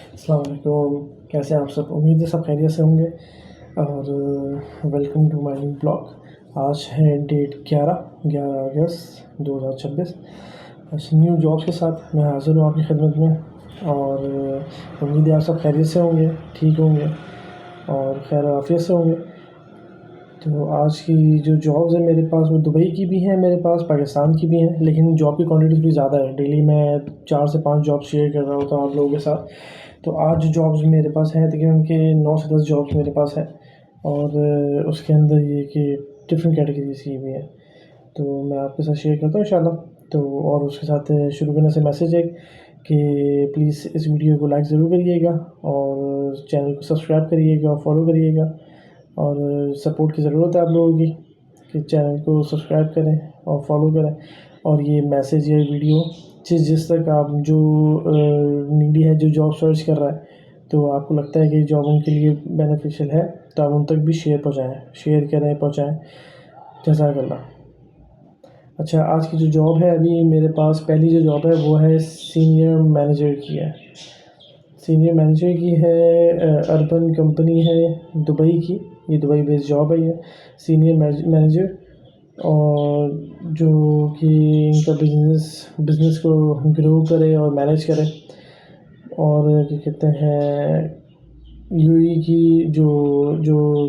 السلام علیکم، کیسے ہیں آپ سب؟ امید ہے سب خیریت سے ہوں گے اور welcome to my new blog. آج ہے ڈیٹ 11 اگست 2026۔ نیو جابس کے ساتھ میں حاضر ہوں آپ کی خدمت میں، اور امید ہے آپ سب خیریت سے ہوں گے، ٹھیک ہوں گے اور خیر و عافیت سے ہوں گے۔ تو آج کی جو جابز ہیں میرے پاس، وہ دبئی کی بھی ہیں میرے پاس، پاکستان کی بھی ہیں، لیکن جاب کی کوانٹٹی تھوڑی زیادہ ہے۔ ڈیلی میں 4 سے 5 جاب شیئر کر رہا ہوتا ہوں آپ لوگوں کے ساتھ۔ تو آج جو جابز میرے پاس ہیں تقریباً کہ 9 سے 10 جابز میرے پاس ہیں، اور اس کے اندر یہ کہ ڈفرینٹ کیٹیگریز کی بھی ہیں، تو میں آپ کے ساتھ شیئر کرتا ہوں انشاءاللہ۔ تو اور اس کے ساتھ شروع کرنے سے میسیج ہے کہ پلیز اس ویڈیو کو لائک ضرور کریے گا، اور چینل کو سبسکرائب کریے گا اور فالو کریے گا، اور سپورٹ کی ضرورت ہے آپ لوگوں کی کہ چینل کو سبسکرائب کریں اور فالو کریں، اور یہ میسیج یا ویڈیو جس تک آپ جو نیڈی ہے، جو جاب سرچ کر رہا ہے، تو آپ کو لگتا ہے کہ جاب ان کے لیے بینیفیشیل ہے، تو آپ ان تک بھی شیئر کریں، پہنچائیں۔ جزاک اللہ۔ اچھا، آج کی جو جاب ہے ابھی میرے پاس، پہلی جو جاب ہے وہ ہے سینئر مینیجر کی ہے۔ سینئر مینیجر کی ہے، اربن کمپنی ہے دبئی کی، یہ دبئی بیس جاب ہے یہ سینئر مینیجر، اور جو کہ ان کا بزنس کو گرو کرے اور مینیج کرے، اور کیا کہتے ہیں یو ای کی جو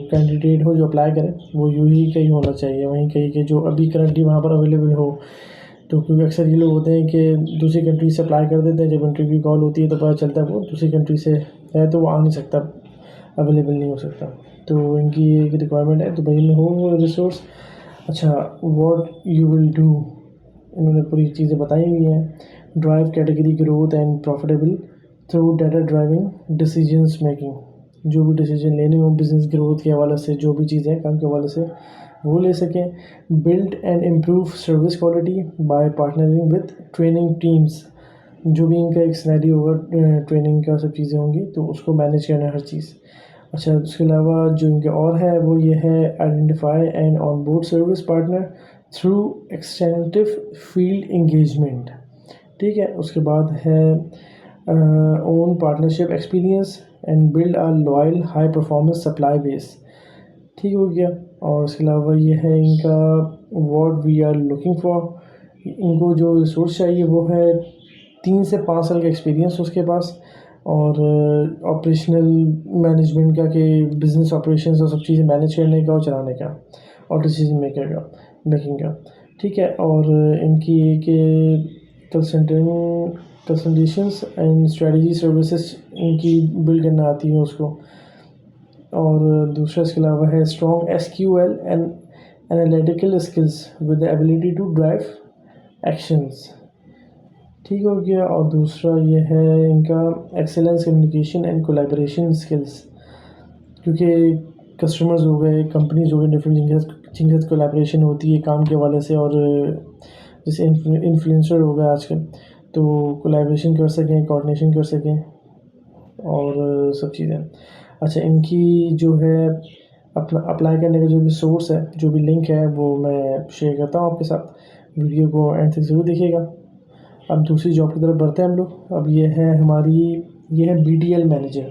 کینڈیڈیٹ ہو، جو اپلائی کرے، وہ یو ای کا ہی ہونا چاہیے، وہیں کہیں کہ جو ابھی کرنٹلی وہاں پر اویلیبل ہو۔ تو کیونکہ اکثر یہ لوگ ہوتے ہیں کہ دوسری کنٹری سے اپلائی کر دیتے ہیں، جب انٹرویو کال ہوتی ہے تو پتہ چلتا ہے وہ دوسری کنٹری سے ہے، تو وہ آ نہیں سکتا، اویلیبل نہیں ہو سکتا۔ تو ان کی ایک ریکوائرمنٹ ہے دبئی میں ہو وہ ریسورس۔ اچھا، واٹ یو ول ڈو، انہوں نے پوری چیزیں بتائی ہوئی ہیں۔ Drive category growth and profitable through data driving decisions making, جو بھی ڈیسیجن لینے ہوں بزنس گروتھ کے حوالے سے، جو بھی چیزیں کام کے حوالے سے وہ لے سکیں۔ Build and improve service quality by partnering with training teams, جو بھی ان کا ایک سینیریو ہوگا ٹریننگ کا، سب چیزیں ہوں گی تو اس کو مینیج کرنا ہے ہر چیز۔ اچھا، اس کے علاوہ جو ان کے اور ہے وہ یہ ہے identify and on board service partner through extensive field engagement, ٹھیک ہے۔ اس کے بعد ہے own partnership experience and build a loyal high performance supply base, ٹھیک ہو گیا۔ اور اس کے علاوہ یہ ہے ان کا what we are looking for, ان کو جو ریسورس چاہیے وہ ہے 3 سے 5 سال کا ایکسپیرینس اس کے پاس، اور آپریشنل مینجمنٹ کا، کہ بزنس آپریشنز اور سب چیزیں مینیج کرنے کا اور چلانے کا، اور ڈیسیجن میکنگ کا، ٹھیک ہے۔ اور ان کی ایک کنسلٹیشنس اینڈ اسٹریٹجی سروسز ان کی بلڈ کرنا آتی ہے اس کو۔ اور دوسرا اس کے علاوہ ہے strong S Q L and analytical skills with the ability to drive actions, ٹھیک ہو گیا۔ اور دوسرا یہ ہے ان کا excellence communication and collaboration skills, کیونکہ کسٹمرز ہو گئے، کمپنیز ہو گئے، ڈفرینٹ جن کے ساتھ کولیبریشن ہوتی ہے کام کے حوالے سے، اور جیسے انفلوئنسر ہو گئے آج کل، تو کولیبریشن کر سکیں، کوآرڈینیشن کر سکیں، اور سب چیزیں۔ اچھا، ان کی جو ہے اپنا اپلائی کرنے کا جو بھی سورس ہے، جو بھی لنک ہے، وہ میں شیئر کرتا ہوں آپ کے ساتھ، ویڈیو کو اینڈ تک ضرور دیکھیے گا۔ اب دوسری جاب کی طرف بڑھتے ہیں ہم لوگ۔ اب یہ ہے ہماری، یہ ہے بی ٹی ایل مینیجر،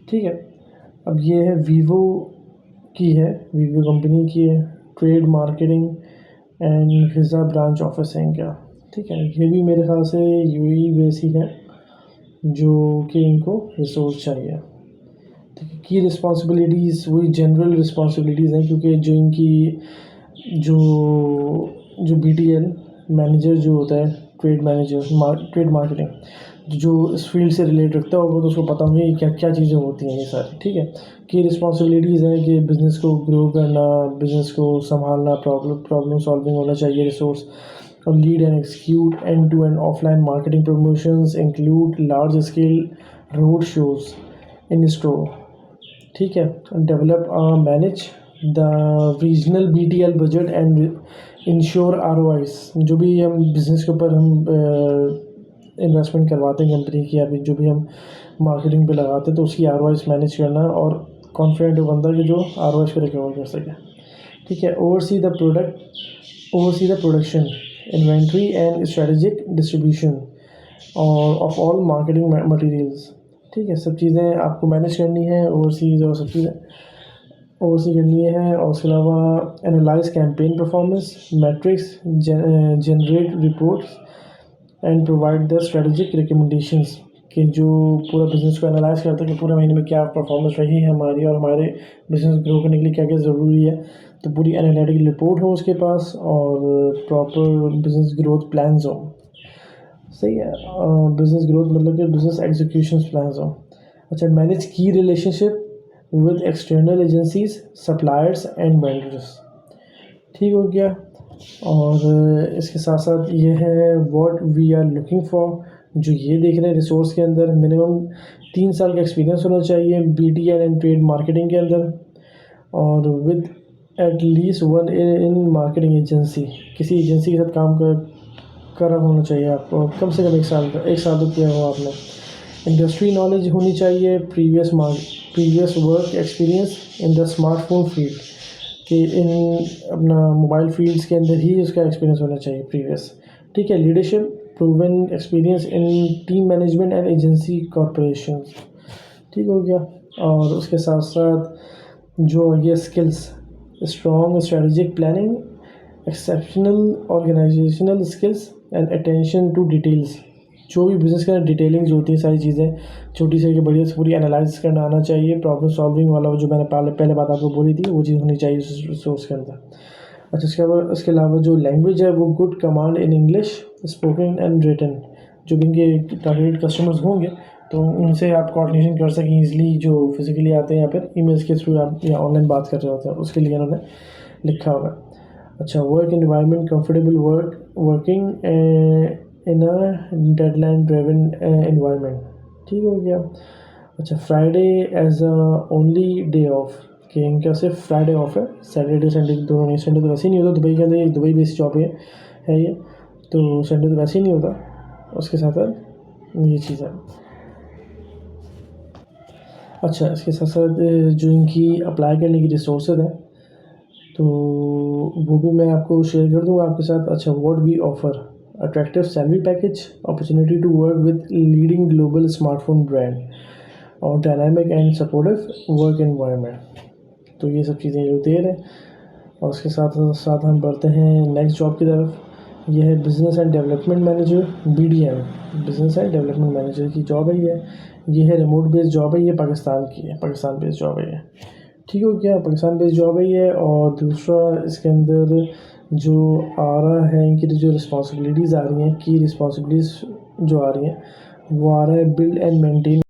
ٹھیک ہے۔ اب یہ ہے ویوو کی ہے، ویوو کمپنی کی ہے، ٹریڈ مارکیٹنگ اینڈ فضا برانچ آفس ہے ان کا، ٹھیک ہے۔ یہ بھی میرے خیال سے یو ای بیس ہی ہے، جو کہ ان کو ریسورس چاہیے، ٹھیک ہے۔ کی رسپانسبلٹیز وہی جنرل رسپانسبلٹیز ہیں، کیونکہ جو ان کی جو بی ٹی ایل مینیجر جو ہوتا ہے، ٹریڈ مارکیٹنگ، جو اس فیلڈ سے ریلیٹ رکھتا ہوگا تو اس کو پتہ ہوں گے کیا کیا چیزیں ہوتی ہیں یہ ساری، ٹھیک ہے۔ کی رسپانسبلٹیز ہیں کہ بزنس کو گرو کرنا، بزنس کو سنبھالنا، پرابلم سالونگ ہونا چاہیے ریسورس، اور lead and execute end to end offline marketing promotions include large scale road shows in store, ٹھیک ہے۔ Develop manage the regional B T L budget and ensure R O Is, جو بھی ہم business کے اوپر ہم investment کرواتے ہیں کمپنی کی، یا پھر جو بھی ہم مارکیٹنگ پہ لگاتے ہیں، تو اس کی آر او آئیز مینیج کرنا، اور کانفیڈنٹ ہو بندہ کہ جو آر او آئیز کو ریکور کر سکے، ٹھیک ہے۔ Oversee the production inventory and strategic distribution of all marketing materials, ٹھیک ہے. سب چیزیں آپ کو مینیج کرنی ہے، اوورسیز اور سب چیزیں اوورسی کرنی ہے. اور اس کے علاوہ analyse campaign performance metrics, generate reports and provide the strategic recommendations, کہ جو پورا بزنس کو انالائز کرتا ہے کہ پورے مہینے میں کیا پرفارمنس رہی ہے ہماری، اور ہمارے بزنس گرو کرنے کے لیے کیا کیا ضروری ہے. تو پوری انالیٹیکل رپورٹ ہو اس کے پاس، اور پراپر بزنس گروتھ پلانز ہوں. صحیح ہے. بزنس گروتھ مطلب کہ بزنس ایگزیکیوشن پلانز ہوں. اچھا، مینیج کی relation ship with external agencies, suppliers and vendors. ٹھیک ہو گیا. اور اس کے ساتھ ساتھ یہ ہے what we are looking for, جو یہ دیکھ رہے ہیں ریسورس کے اندر منیمم 3 سال کا ایکسپیرینس ہونا چاہیے B T L and trade marketing کے اندر، اور with at least 1 in marketing agency. کسی ایجنسی کے ساتھ کام کر رہا ہونا چاہیے آپ کو، کم سے کم 1 سال کا، 1 سال تو کیا ہو آپ نے. انڈسٹری نالج ہونی چاہیے، previous work experience in the smart phone field, کہ ان اپنا موبائل فیلڈس کے اندر ہی اس کا ایکسپیرینس ہونا چاہیے پریویس. ٹھیک ہے. Leadership proven experience in team management and agency corporations. ٹھیک ہو گیا. اور اس کے ساتھ ساتھ جو یہ skills, strong strategic planning, exceptional organisational skills and attention to details. جو بھی بزنس کا ڈیٹیلنگ جو ہوتی ہیں ساری چیزیں، چھوٹی سے بڑی سے پوری انالائز کرنا آنا چاہیے. پرابلم سالونگ والا جو میں نے پہلے بات آپ کو بولی تھی، وہ چیز ہونی چاہیے اس ریسورس کے اندر. اچھا، اس کے علاوہ جو لینگویج ہے وہ good command in English spoken and written. جو بھی ان کے ٹارگیٹ کسٹمرز ہوں گے تو ان سے آپ کوآرڈینیشن کر سکیں ایزلی، جو فزیکلی آتے ہیں یا پھر ای میلس کے تھرو آپ یا آن لائن بات کر رہے ہوتے ہیں، اس کے لیے انہوں نے لکھا ہوگا. اچھا، work environment comfortable working in deadline driven environment. ٹھیک ہو گیا. اچھا، Friday as a only day off, کہ ان کا صرف فرائیڈے آف ہے، سیٹرڈے سنڈے دونوں نہیں. سنڈے تو ویسے ہی نہیں ہوتا دبئی کے اندر، دبئی بیس جاب ہے یہ، تو سنڈے تو ویسے ہی نہیں ہوتا. اس کے ساتھ یہ چیز ہے. اچھا، اس کے ساتھ ساتھ جو ان کی اپلائی کرنے کی ریسورسز ہیں تو وہ بھی میں آپ کو شیئر کر دوں گا آپ کے ساتھ. اچھا، what we offer, attractive salary package, opportunity to work with leading global smart phone brand, اور dynamic and supportive work environment. تو یہ سب چیزیں جو دے رہے ہیں. اور اس کے ساتھ ساتھ ہم بڑھتے ہیں نیکسٹ جاب کی طرف. یہ ہے business and development manager, BDM، business and development manager کی جاب ہے یہ ہے ریموٹ بیس جاب ہے، یہ پاکستان کی ہے، پاکستان بیس جاب ہے یہ. ٹھیک ہو گیا. پاکستان بیس جاب ہے یہ. اور دوسرا اس کے اندر جو آ رہا ہے، ان کی جو رسپانسبلٹیز آ رہی ہیں، کی رسپانسبلٹیز جو آ رہی ہیں وہ آ رہا ہے بلڈ اینڈ مینٹین